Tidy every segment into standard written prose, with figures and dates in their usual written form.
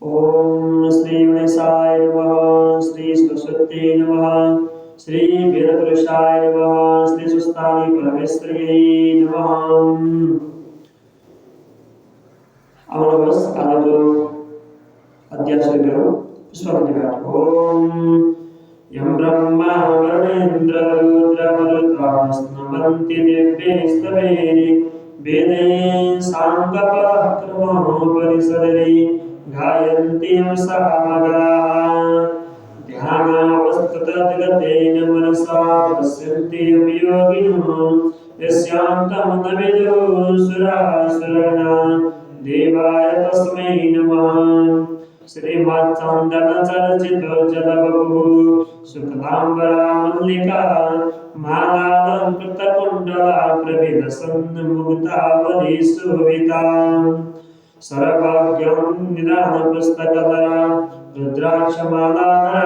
ओम श्री गणेशाय नमः। श्री सरस्वती नमः। श्री वेदपुरुषाय नमः। श्री सुस्तानि परमेश्वर्यै नमः। अमरवस आदो अध्यात्मिक पुष्पवंतिका। ओम यं ब्रह्मा वरुणेन्द्र रुद्रमरुतास्नवन्ति दिव्यैस्तवैः वेदैः साङ्गपराक्रमोपनिषदैः गायन्ति यं सामगाः ध्यानावस्थितगतेन मनसा पश्यन्ति यं योगिनः यस्यान्तं न विदुः सुरासुराः देवाय तस्मै नमः। श्रीमच्चन्दनचर्चितो जलबभुः शुक्लाम्बरा मल्लिका मालालङ्कृतकुण्डला प्रविलसन्मुक्तावली शोभिता सर्वज्ञं निदानपुस्तकधरा रुद्राक्षमालाधरा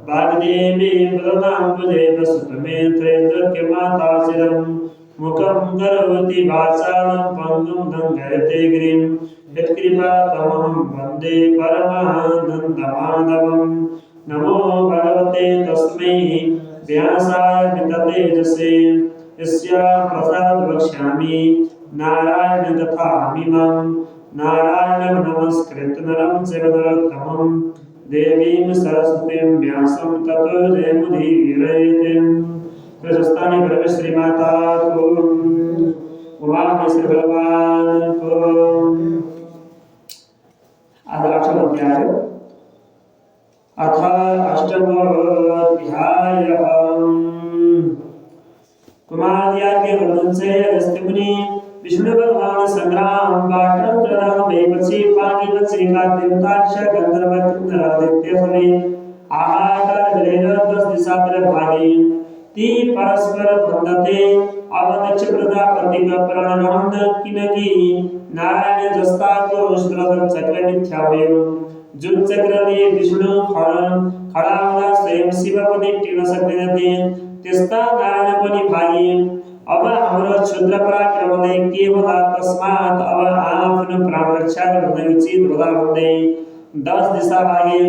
वाग्देवी वदनाम्बुजे वसुतमे त्रैलोक्यमाता चिरम् मुखं करोति वाचालं पङ्गुं लङ्घयते गिरिं यत्कृपातमहं वन्दे परमानन्दमाधवम्। नमो भगवते तस्मै व्यासाय मिततेजसे यस्या प्रसाद वक्ष्यामि नारायणकथामिमं। नारायणं नमस्कृत्य नरं चैव नरोत्तमं देवीं सरस्वतीं व्यासं ततो जयमुदीरयेत्। प्रशस्तानि परमेश्वरी माता को उमा महेश्वर भगवान को। आज आठवां अध्याय अथ अष्टमोऽध्यायः। कुमार के वर्णन से अगस्त्य मुनि विष्णु भगवान संग्राम पाटन प्रदान बेपची पानी बची का देवताक्ष गंधर्व किन्नरादित्य समेत आहाकार गलेर 10 दिशा तरफ भागे ती परस्पर बंधते अवदक्ष प्रजापति का प्राणानंद किनकी नारायण जस्ता को श्रद्ध चक्र मिथ्यावयो जुन चक्र ने विष्णु खड़ावदा स्वयं शिवपति टिन सक्दैनथे त्यस्ता नारायण पनि भागे। अब हाम्रो क्षुद्र पराक्रमले के होला तस्मात् अब आफ्नो प्राण रक्षा गर्न उचित होला भन्दै 10 दिशा भागे।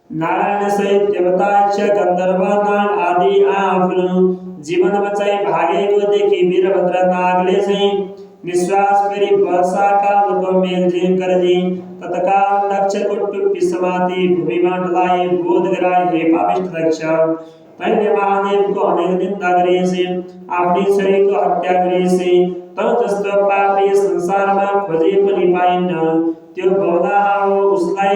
नारायण सहित देवताक्ष गंधर्व नाग आदि आफ्नो जीवन बचाई भागेको देखि वीरभद्र नागले चाहिँ निश्वास फेरि वर्षा कालको मेलझेल गर्दै तत्काल दक्षको टुप्पी समाति भूमिमा डलाई बोध गराए हे पापिष्ठ दक्ष तैले महादेवको अनेक निन्दा गरेछे आफ्नै शरीरको हत्या गरेछे त जस्तो पापी संसारमा खोजे पनि पाइन्न त्यो बौला हो उसलाई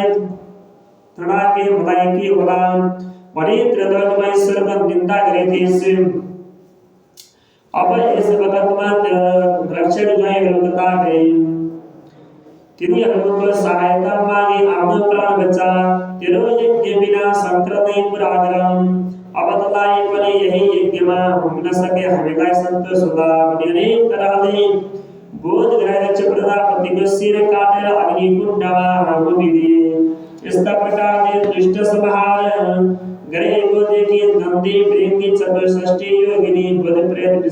तडाके मलाई के होला भनी त्रिलोकमा ईश्वरको निन्दा गरेथे। अब यस वखतमा रक्षक गएका गए तिनीहरूको सहायता मागे आफ्नो प्राण बचा तेरो यज्ञ बिना संक्रतै पुरा गरौँ अब तलाई पनि यही यज्ञमा हुन सके हामीलाई सन्तोष होला भनी अनेक तरहले बोध गराएर प्रजापतिको शिर काटेर अग्निकुण्डमा हालिदिए। यस्ता प्रकारले दुष्ट संहार गरेको देखि नन्दी भृंगी चतुष्षष्ठी योगिनी बुधप्रेत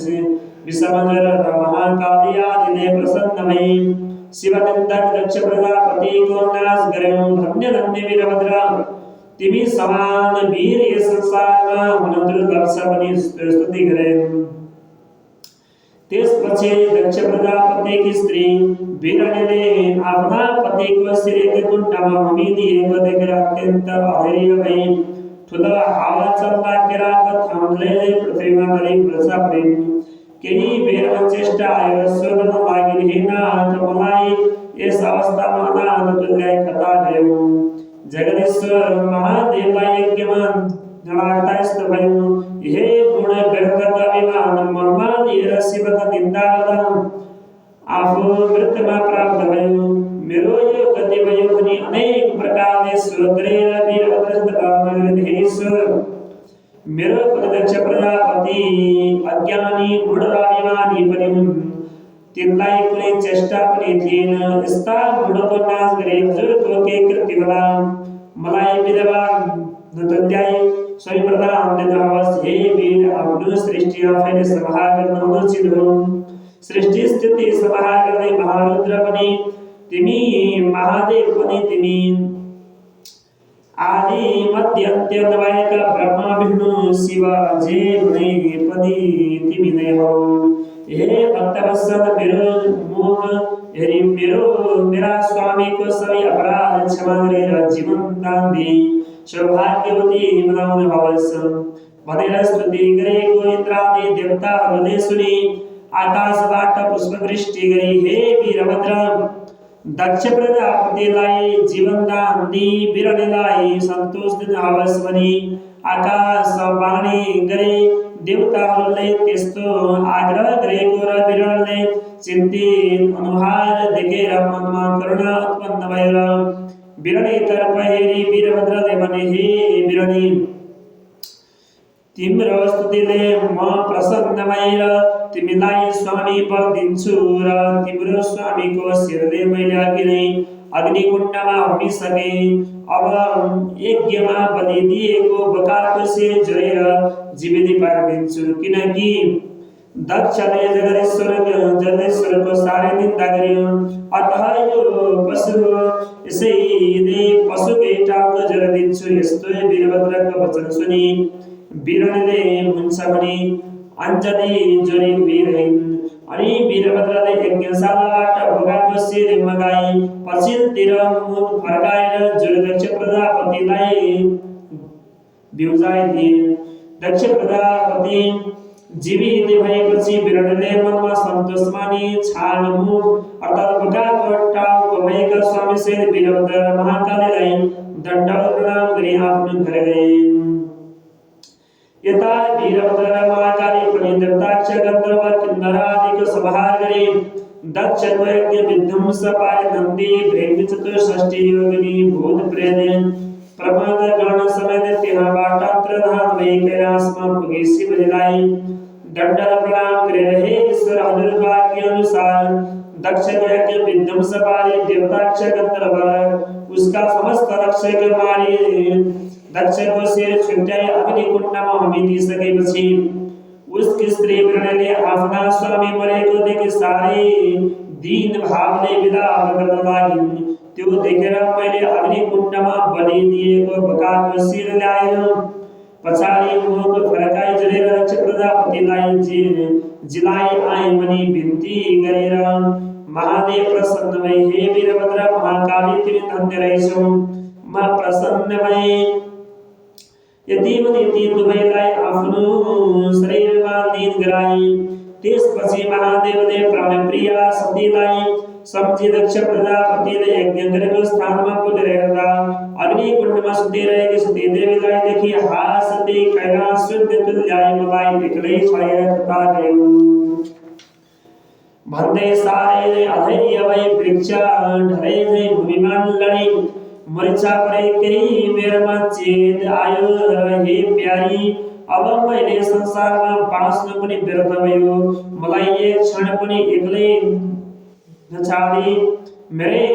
विषमंजर र महाकाली आदिले प्रसन्न भई शिवनिन्दक दक्ष प्रजापतिको नाश गर्यौ। धन्य धन्य वीरभद्र तिमी समान वीर यस संसारमा हुन दुर्लभ छ भनी स्तुति गरे। त्यसपछि दक्ष प्रजापतिकी स्त्री वीरणीले आफ्ना पतिको शिरको कुण्डमा होमिदिएको देखेर अत्यन्त अधैर्य भई ठुलो हावा चल्दा केराको थाम्ले पृथ्वीमा गरी वर्षा परिन्। केही बेरमा चेष्टा आयो सोध्न लागि हे नाथ मलाई यस अवस्थामा अनाथ तुल्याई कता गयो। जगदीश्वर महादेवलाई यज्ञमा नलाग्दा यस्तो भयो हे गुण व्यर्थको अभिमान मनमा लिएर शिवको निन्दा गर्दा आफू मृत्युमा प्राप्त भयो। मेरो यो गति भयो भने अनेक प्रकारले सोध्रेर वीरभद्र हे ईश्वर मेरो प्रत्यक्ष प्रजापति अज्ञानी मूढ र अभिमानी पनि हुन् तिनलाई कुनै चेष्टा पनि थिएन। यस्ता मूढको नाश गरे हजुरको के कृति होला मलाई विधवा नतुल्याई स्वयं प्रदान दिनुहोस् हे वीर आफ्नो सृष्टि आफैले संहार गर्न उचित हो। सृष्टि स्थिति संहार गर्ने महारुद्र पनि तिमी महादेव पनि तिमी आदि मध्य अन्त्य नभएका ब्रह्मा विष्णु शिव जे नै पनि तिमी नै हौ। हे भक्तवत्सल मेरो मुख हेरी मेरा स्वामीको सबै अपराध क्षमा गरेर जीवन दान दिई सौभाग्यवती बनाउनु होस् भनेर स्तुति गरेको इन्द्रादि देवताहरूले सुनि आकाशबाट पुष्पवृष्टि गरी हे वीरभद्र दक्ष प्रजापतिलाई जीवन दान दिई बिरलेलाई सन्तोष दिन होस् भनी आकाशवाणी गरे। देवताहरूले त्यस्तो आग्रह गरेको र बिरलले चिन्तित अनुहार देखेर मनमा करुणा उत्पन्न भएर बिरलीतर्फ हेरी वीरभद्रले भने हे बिरली तिम्रो स्तुतिले म प्रसन्न भएर तिमीलाई स्वामी वर दिन्छु र तिम्रो स्वामीको शिरले मैले अघि नै अग्निकुण्डमा होमिसके। अब यज्ञमा बलि दिएको बकाको शिर जोडेर जीवित पारिदिन्छु किनकि दक्षले जगदीश्वरको साह्रै निन्दा गर्यो। अतः यो पशु यसैले पशुकै टाउको जोडिदिन्छु। यस्तो वीरभद्रको वचन सुनि बिरले हुन्छ भनी अञ्जली जोडी उभिरहिन्। अनि वीरभद्रले यज्ञशालाबाट भोगाको शिर मगाई पश्चिमतिर मुख फर्काएर दक्ष प्रजापतिलाई बिउजाइदिए। दक्ष प्रजापति जीवित भएपछि बिरले मनमा सन्तोष मानी छाल मुख अर्थात् भोगाको टाउको भएका स्वामी श्री वीरभद्र महाकालीलाई दण्डवत प्रणाम गरी आफ्नो घर गए। यता वीरभद्र महाकाली पनि दक्ष गन्धर्व किन्नरादिको संहार गरे। दक्षको यज्ञ विध्वंस पारे नन्दी भृंग चतुष्षष्ठी योगिनी भूत प्रेत प्रमद गण समेत त्यहाँबाट अन्तर्धान भई कैलाशमा पुगे शिवजीलाई दण्ड प्रणाम गरे। हे ईश्वर हजुरको आज्ञा अनुसार दक्षको यज्ञ विध्वंस पारे देवताक्ष गन्धर्व उसका समस्त रक्षक मारे दक्षको शिर छुट्याई अग्निकुण्डमा होमिदिसकेपछि उसकी स्त्री बिरले आफ्ना स्वामी मरेको देखे साह्रै दीन भावले विदा गर्न लागिन्। त्यो देखेर मैले अग्निकुण्डमा बलि दिएको बकाको शिर ल्याएर पछाडि मुख फर्काई जोडेर दक्ष प्रजापतिलाई जिलाई आए भनी बिन्ती गरेर महादेव प्रसन्न भए। हे वीरभद्र महाकाली तिमी धन्य रहेछौ म प्रसन्न भए। यति पनि ती दुवैलाई आफ्नो शरीरमा लीन गराए। त्यसपछि महादेवले प्राणप्रिया सतीलाई सम्झी दक्ष प्रजापतिले यज्ञ गरेको स्थानमा पुगेर हेर्दा अग्निकुण्डमा सुतिरहेकी सती देवीलाई देखि हा सती कैलाश शुद्ध तुल्याई मलाई एक्लै छोडेर कता गयो भन्दै साह्रै अधैर्य भई वृक्ष ढले झैं भूमिमा लडी मरिचा परेकै मेरोमा चेत आयो र हे प्यारी अब मैले संसारमा बाँच्न पनि व्यर्थ भयो। मलाई एक क्षण पनि एक्लै नछाडी मेरै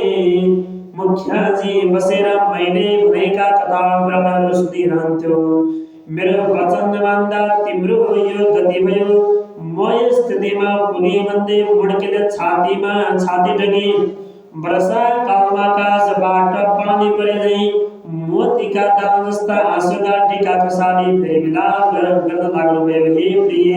मुखियाजी बसेर मैले भनेका कथा ब्रह्महरू सुनिरहन्थ्यो। मेरो वचन नमान्दा तिम्रो यो गति भयो। म यस स्थितिमा पुगे भन्दै मुड्केर छातीमा छाती डगे। वर्षा कालमा आकाशबाट पानी परे झैं मोतीका दाना जस्ता आँसुका टीका खसाली फेरि विलाप गर्न लाग्नुभयो। हे प्रिय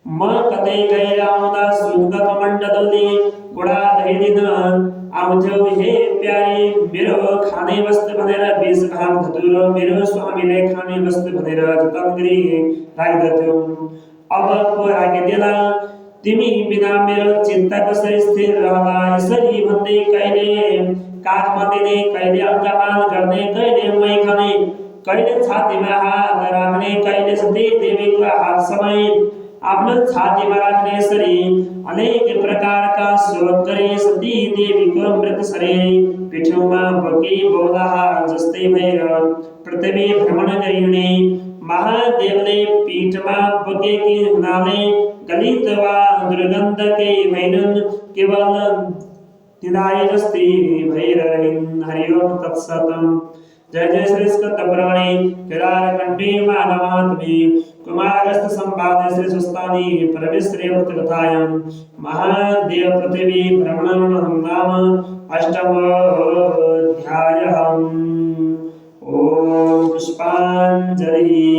म कतै गएर आउँदा सुनका कमण्ड दल्ने घोडा धैदिन आउँथ्यौ। हे प्यारी मेरो खाने वस्तु भनेर बीज भाग धतुरो मेरो स्वामीले खाने वस्तु भनेर जतन गरी राख्दथ्यौ। अब को राखिदेला तिमी बिना मेरो चिन्ता कसरी स्थिर रहला। यसरी भन्दै कहिले काखमा दिने कहिले अङ्कपाल गर्ने कहिले मै खाने कहिले छातीमा हात राख्ने कहिले सती देवीको हात समेत आफ्नो छातीमा राख्ने यसरी अनेक प्रकारका शोक गरे। सती देवीको मृत शरीर पिठ्यौमा बोकी बौलाहा जस्तै भएर पृथ्वी भ्रमण गरिने। महादेवले पीठमा बोकेकी हुनाले गलित वा दुर्गन्धकै भैनुन् केवल तिदाय जस्तै भएर रहिन्। हरि ओम तत्सत। जय जय श्री स्कंद पुराणे केदारखंडे मानवात्मे कुमारस्थ संवादे श्री सुस्तानी परमेश्वरी व्रतकथायां महादेव पृथ्वी भ्रमणं नाम अष्टमोऽध्यायः। ओम पुष्पांजलि।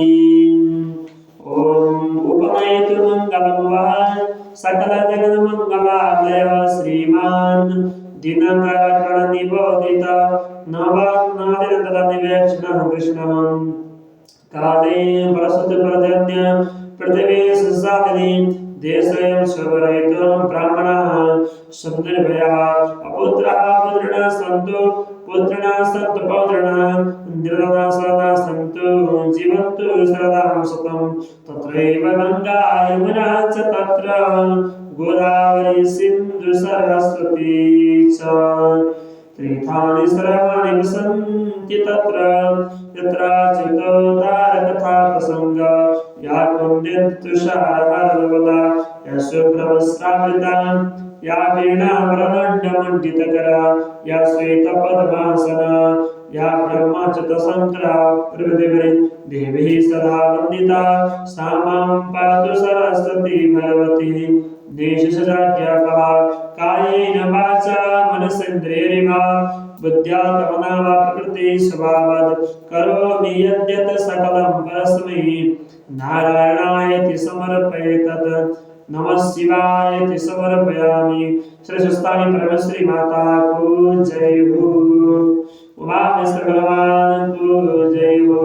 ओम उपमयतु मंगलम वः सकल जगत मंगलालय श्रीमान दिनकर निबोधित नवान्नादिनतरनिवेक्षण कृष्ण काले परसुत पर्जन्य पृथिवी संसादिनी देशयं स्वरयितुं ब्राह्मणाः शब्दनिर्भयाः अपुत्राः पुत्रिणः सन्तु पुत्रिणः सन्तु पौत्रिणः निर्धनाः सदा सन्तु जीवन्तु सदां सुखं तत्रैव गङ्गा यमुना च तत्र गोदावरी सिन्धु सरस्वती च तीर्थानि सर्वाणि वसन्ति तत्र यत्र चितो तारकथा प्रसंग या कुण्डितुषारहरवला या शुभ्रवस्त्रावृता या वीणाभरणदण्डमण्डितकरा या श्वेतपद्मासना या ब्रह्मच्युतशङ्करा प्रभृतिभिः देवी सदा वन्दिता सा मां पातु सरस्वती भगवती देशसजाड्यापः कायेन वाचा मनसेन्द्रियैर्वा बुद्ध्यात्मना वा प्रकृति स्वभावात् करोमि यद्यत् सकलं परस्मै नारायणायति समर्पयेतत् नमः शिवायति समर्पयामि। श्री सुस्तानी परमेश्वरी माता को जय हो। उमा महेश्वर भगवान को जय हो।